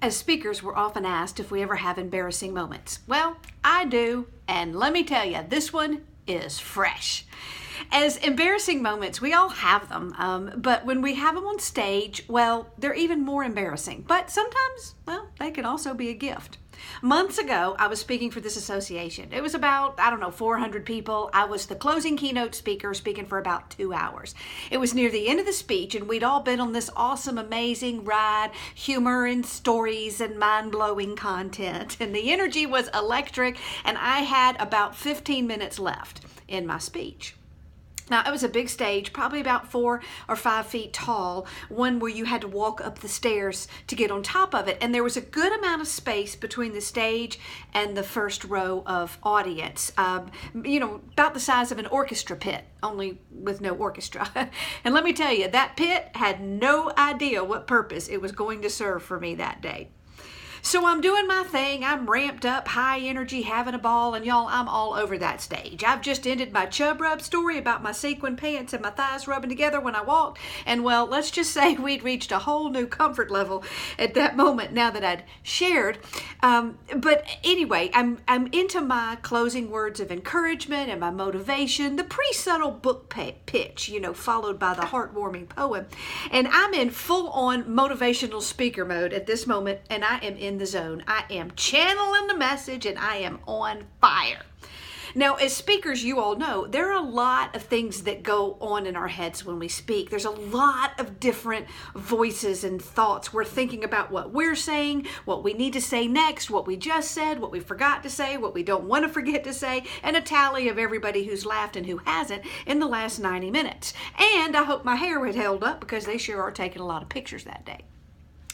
As speakers, we're often asked if we ever have embarrassing moments. Well, I do, and let me tell you, this one is fresh. As embarrassing moments, we all have them, but when we have them on stage, well, they're even more embarrassing. But sometimes, well, they can also be a gift. Months ago, I was speaking for this association. It was about, 400 people. I was the closing keynote speaker, speaking for about 2 hours. It was near the end of the speech, and we'd all been on this awesome, amazing ride, humor and stories and mind-blowing content. And the energy was electric, and I had about 15 minutes left in my speech. Now, it was a big stage, probably about 4 or 5 feet tall, one where you had to walk up the stairs to get on top of it. And there was a good amount of space between the stage and the first row of audience, about the size of an orchestra pit, only with no orchestra. And let me tell you, that pit had no idea what purpose it was going to serve for me that day. So I'm doing my thing. I'm ramped up, high energy, having a ball, and y'all, I'm all over that stage. I've just ended my chub rub story about my sequin pants and my thighs rubbing together when I walked, and well, let's just say we'd reached a whole new comfort level at that moment now that I'd shared. But anyway, I'm into my closing words of encouragement and my motivation, the pre-subtle book pitch, followed by the heartwarming poem. And I'm in full-on motivational speaker mode at this moment, and I am in the zone. I am channeling the message, and I am on fire. Now, as speakers, you all know, there are a lot of things that go on in our heads when we speak. There's a lot of different voices and thoughts. We're thinking about what we're saying, what we need to say next, what we just said, what we forgot to say, what we don't want to forget to say, and a tally of everybody who's laughed and who hasn't in the last 90 minutes. And I hope my hair had held up, because they sure are taking a lot of pictures that day.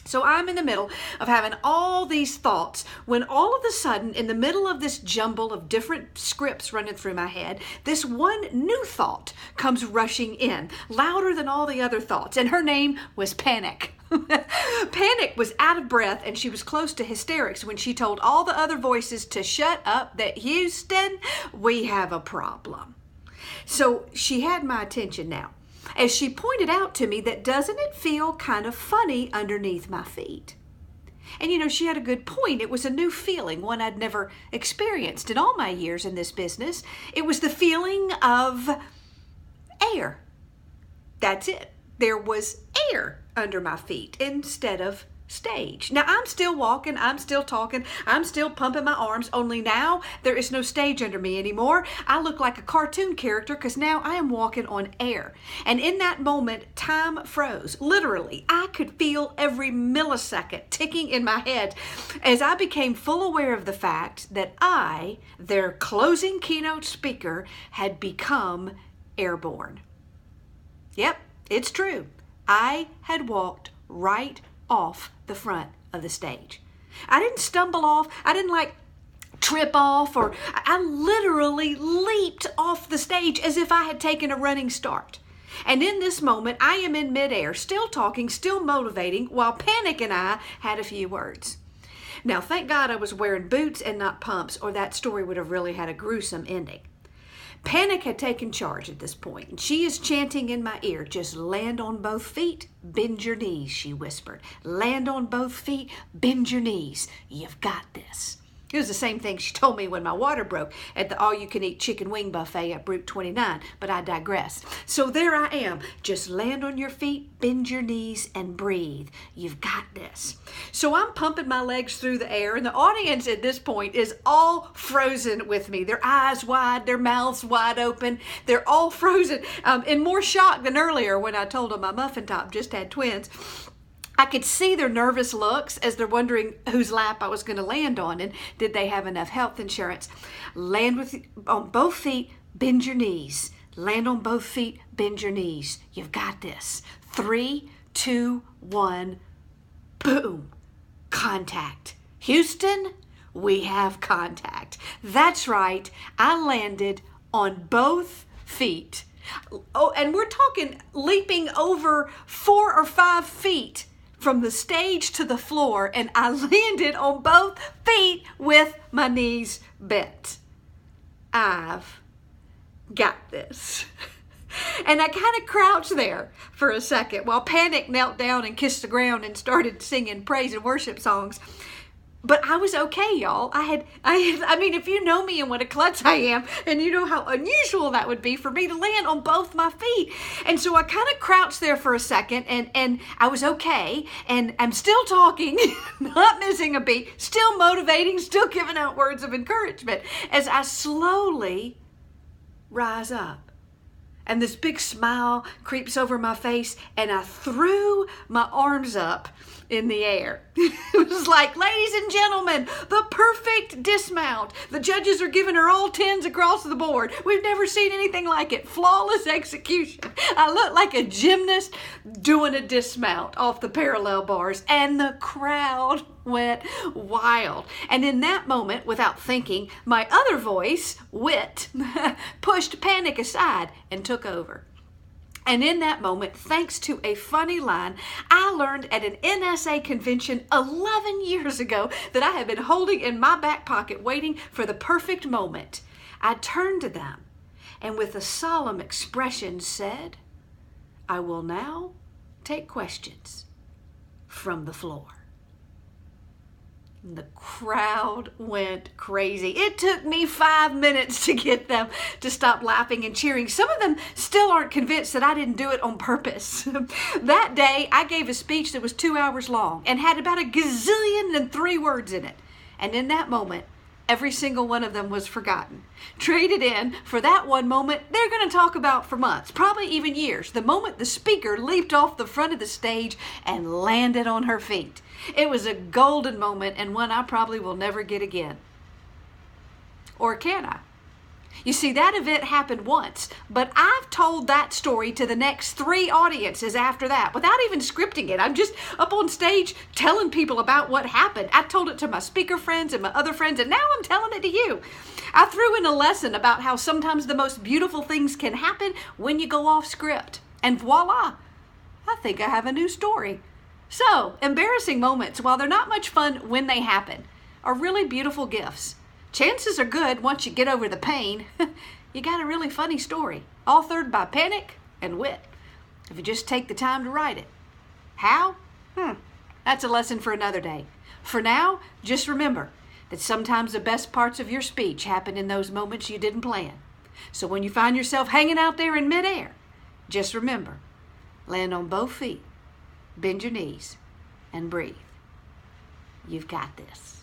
So I'm in the middle of having all these thoughts when all of a sudden, in the middle of this jumble of different scripts running through my head, this one new thought comes rushing in, louder than all the other thoughts, and her name was Panic. Panic was out of breath, and she was close to hysterics when she told all the other voices to shut up, that Houston, we have a problem. So she had my attention now, as she pointed out to me that doesn't it feel kind of funny underneath my feet? And she had a good point. It was a new feeling, one I'd never experienced in all my years in this business. It was the feeling of air. That's it. There was air under my feet instead of stage. Now, I'm still walking, I'm still talking, I'm still pumping my arms, only now there is no stage under me anymore. I look like a cartoon character, because now I am walking on air. And in that moment, time froze. Literally, I could feel every millisecond ticking in my head as I became full aware of the fact that I, their closing keynote speaker, had become airborne. Yep, it's true. I had walked right off the front of the stage. I didn't stumble off. I didn't trip off, or I literally leaped off the stage as if I had taken a running start. And in this moment, I am in midair, still talking, still motivating, while Panic and I had a few words. Now, thank God I was wearing boots and not pumps, or that story would have really had a gruesome ending. Panic had taken charge at this point, and she is chanting in my ear, "Just land on both feet, bend your knees," she whispered. "Land on both feet, bend your knees. You've got this." It was the same thing she told me when my water broke at the all-you-can-eat chicken wing buffet at Route 29, but I digress. So there I am. Just land on your feet, bend your knees, and breathe. You've got this. So I'm pumping my legs through the air, and the audience at this point is all frozen with me. Their eyes wide, their mouths wide open. They're all frozen, in more shock than earlier when I told them my muffin top just had twins. I could see their nervous looks as they're wondering whose lap I was going to land on, and did they have enough health insurance. Land on both feet, bend your knees. Land on both feet, bend your knees. You've got this. 3, 2, 1, boom. Contact. Houston, we have contact. That's right. I landed on both feet. Oh, and we're talking leaping over 4 or 5 feet from the stage to the floor, and I landed on both feet with my knees bent. I've got this. And I kind of crouched there for a second while Panic knelt down and kissed the ground and started singing praise and worship songs. But I was okay, y'all. I mean, if you know me and what a klutz I am, and you know how unusual that would be for me to land on both my feet. And so I kind of crouched there for a second, and I was okay, and I'm still talking, not missing a beat, still motivating, still giving out words of encouragement as I slowly rise up. And this big smile creeps over my face, and I threw my arms up in the air. It was like, ladies and gentlemen, the perfect dismount. The judges are giving her all 10s across the board. We've never seen anything like it. Flawless execution. I looked like a gymnast doing a dismount off the parallel bars, and the crowd went wild. And in that moment, without thinking, my other voice, Wit, pushed Panic aside and took over. And in that moment, thanks to a funny line I learned at an NSA convention 11 years ago that I had been holding in my back pocket waiting for the perfect moment, I turned to them and with a solemn expression said, "I will now take questions from the floor." The crowd went crazy. It took me 5 minutes to get them to stop laughing and cheering. Some of them still aren't convinced that I didn't do it on purpose. That day, I gave a speech that was 2 hours long and had about 1,003 words in it. And in that moment, every single one of them was forgotten. Traded in for that one moment they're going to talk about for months, probably even years. The moment the speaker leaped off the front of the stage and landed on her feet. It was a golden moment and one I probably will never get again. Or can I? You see, that event happened once, but I've told that story to the next 3 audiences after that without even scripting it. I'm just up on stage telling people about what happened. I told it to my speaker friends and my other friends, and now I'm telling it to you. I threw in a lesson about how sometimes the most beautiful things can happen when you go off script. And voila, I think I have a new story. So, embarrassing moments, while they're not much fun when they happen, are really beautiful gifts. Chances are good once you get over the pain, you got a really funny story, authored by Panic and Wit, if you just take the time to write it. How? That's a lesson for another day. For now, just remember that sometimes the best parts of your speech happen in those moments you didn't plan. So when you find yourself hanging out there in midair, just remember, land on both feet, bend your knees, and breathe. You've got this.